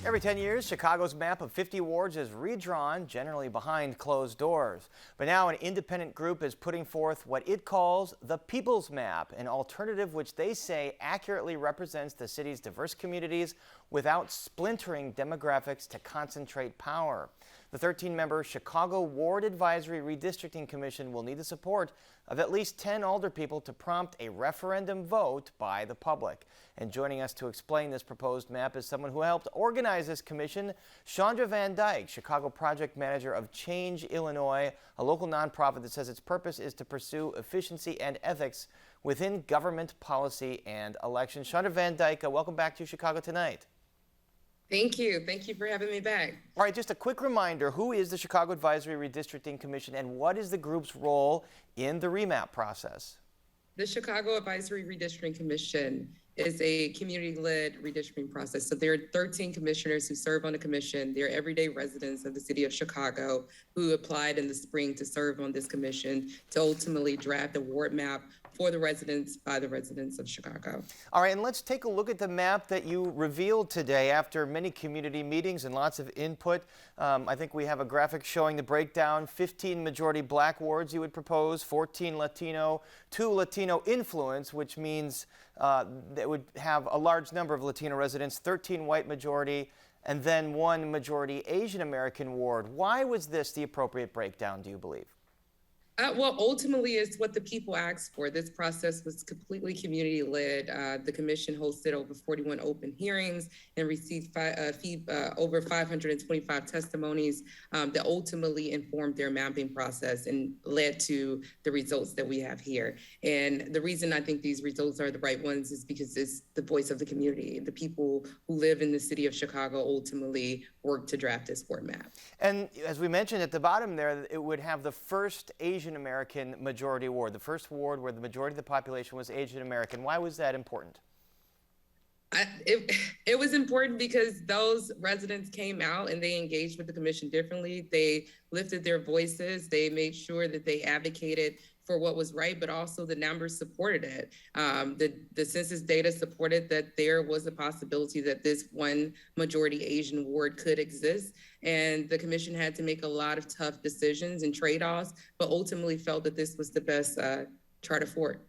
Every 10 years, Chicago's map of 50 wards is redrawn, generally behind closed doors. But now an independent group is putting forth what it calls the People's Map, an alternative which they say accurately represents the city's diverse communities without splintering demographics to concentrate power. The 13-member Chicago Ward Advisory Redistricting Commission will need the support of at least 10 alderpeople to prompt a referendum vote by the public. And joining us to explain this proposed map is someone who helped organize this commission, Chandra Van Dyke, Chicago Project Manager of Change Illinois, a local nonprofit that says its purpose is to pursue efficiency and ethics within government policy and elections. Chandra Van Dyke, welcome back to Chicago Tonight. Thank you. Thank you for having me back. All right, just a quick reminder, who is the Chicago Advisory Redistricting Commission and what is the group's role in the remap process? The Chicago Advisory Redistricting Commission is a community-led redistricting process. So there are 13 commissioners who serve on the commission. They're everyday residents of the city of Chicago who applied in the spring to serve on this commission to ultimately draft a ward map for the residents by the residents of Chicago. All right, and let's take a look at the map that you revealed today after many community meetings and lots of input. I think we have a graphic showing the breakdown. 15 majority black wards you would propose, 14 Latino, 2 Latino influence, which means that would have a large number of Latino residents, 13 white majority, and then 1 majority Asian American ward. Why was this the appropriate breakdown, do you believe? Well, ultimately, it's what the people asked for. This process was completely community-led. The commission hosted over 41 open hearings and received over 525 testimonies that ultimately informed their mapping process and led to the results that we have here. And the reason I think these results are the right ones is because it's the voice of the community. The people who live in the city of Chicago ultimately worked to draft this ward map. And as we mentioned at the bottom there, it would have the first Asian American majority ward, the first ward where the majority of the population was Asian American. Why was that important? It was important because those residents came out and they engaged with the commission differently. They lifted their voices. They made sure that they advocated for what was right, but also the numbers supported it. The census data supported that there was a possibility that this one majority Asian ward could exist. And the commission had to make a lot of tough decisions and trade-offs, but ultimately felt that this was the best charter for it.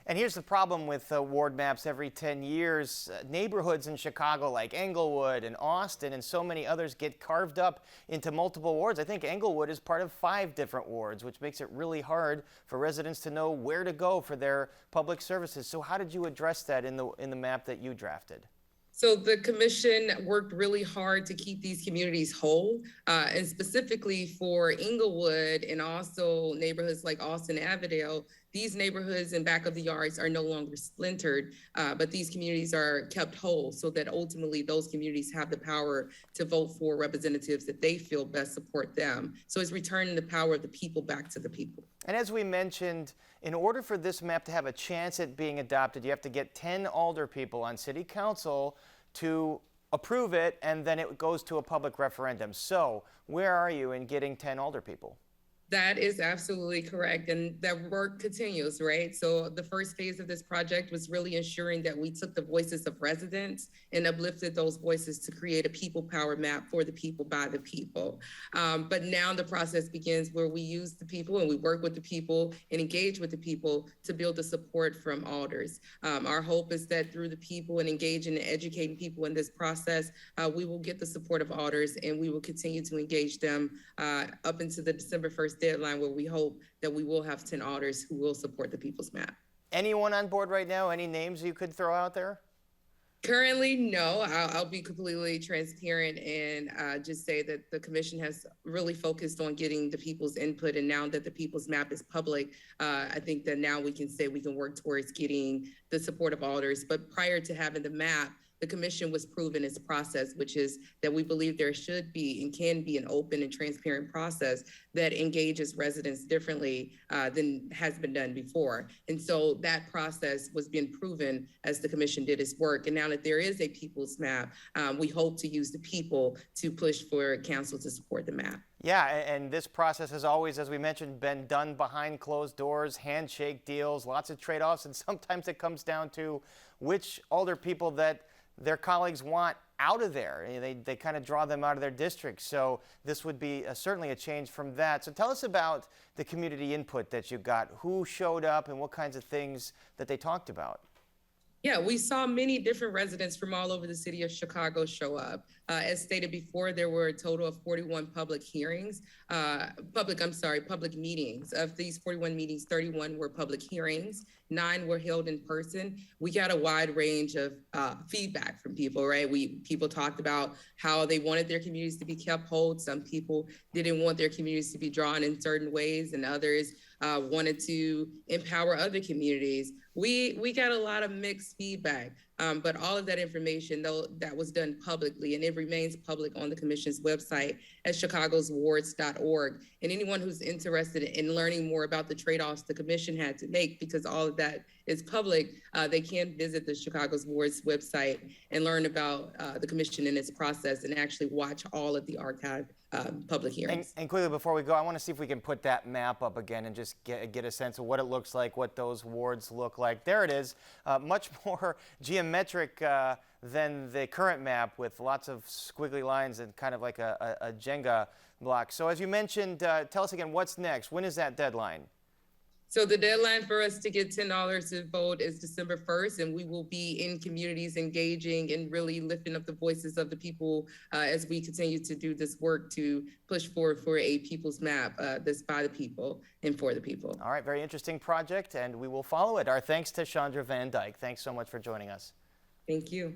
And here's the problem with ward maps every 10 years. Neighborhoods in Chicago like Englewood and Austin and so many others get carved up into multiple wards. I think Englewood is part of 5 different wards, which makes it really hard for residents to know where to go for their public services. So how did you address that in the map that you drafted? So the commission worked really hard to keep these communities whole, and specifically for Englewood and also neighborhoods like Austin and Avondale. These neighborhoods and back of the yards are no longer splintered, but these communities are kept whole so that ultimately those communities have the power to vote for representatives that they feel best support them. So it's returning the power of the people back to the people. And as we mentioned, in order for this map to have a chance at being adopted, you have to get 10 alderpeople on city council to approve it, and then it goes to a public referendum. So where are you in getting 10 alderpeople? That is absolutely correct. And that work continues, right? So the first phase of this project was really ensuring that we took the voices of residents and uplifted those voices to create a people power map for the people by the people. But now the process begins where we use the people and we work with the people and engage with the people to build the support from alders. Our hope is that through the people and engaging and educating people in this process, we will get the support of alders and we will continue to engage them up into the December 1st deadline, where we hope that we will have 10 alders who will support the People's Map. Anyone on board right now? Any names you could throw out there? Currently, no. I'll be completely transparent and just say that the commission has really focused on getting the people's input. And now that the People's Map is public, I think that now we can say we can work towards getting the support of alders. But prior to having the map, the commission was proven its process, which is that we believe there should be and can be an open and transparent process that engages residents differently than has been done before. And so that process was being proven as the commission did its work. And now that there is a people's map, we hope to use the people to push for council to support the map. Yeah, and this process has always, as we mentioned, been done behind closed doors, handshake deals, lots of trade-offs, and sometimes it comes down to which older people that their colleagues want out of there. They kind of draw them out of their districts. So this would be certainly a change from that. So tell us about the community input that you got. Who showed up and what kinds of things that they talked about? Yeah, we saw many different residents from all over the city of Chicago show up. As stated before, there were a total of 41 public hearings, public meetings. Of these 41 meetings, 31 were public hearings, 9 were held in person. We got a wide range of feedback from people, right? People talked about how they wanted their communities to be kept whole. Some people didn't want their communities to be drawn in certain ways, and others wanted to empower other communities. We got a lot of mixed feedback, but all of that information, though, that was done publicly, and it remains public on the commission's website at chicagoswards.org. And anyone who's interested in learning more about the trade-offs the commission had to make, because all of that is public, they can visit the Chicago's Wards website and learn about the commission and its process, and actually watch all of the archived public hearings. And quickly before we go, I want to see if we can put that map up again and just get a sense of what it looks like, what those wards look like. There it is, much more geometric than the current map, with lots of squiggly lines and kind of like a Jenga block. So as you mentioned, tell us again, what's next? When is that deadline? So the deadline for us to get $10 to vote is December 1st, and we will be in communities engaging and really lifting up the voices of the people as we continue to do this work to push forward for a people's map that's by the people and for the people. All right, very interesting project, and we will follow it. Our thanks to Chandra Van Dyke. Thanks so much for joining us. Thank you.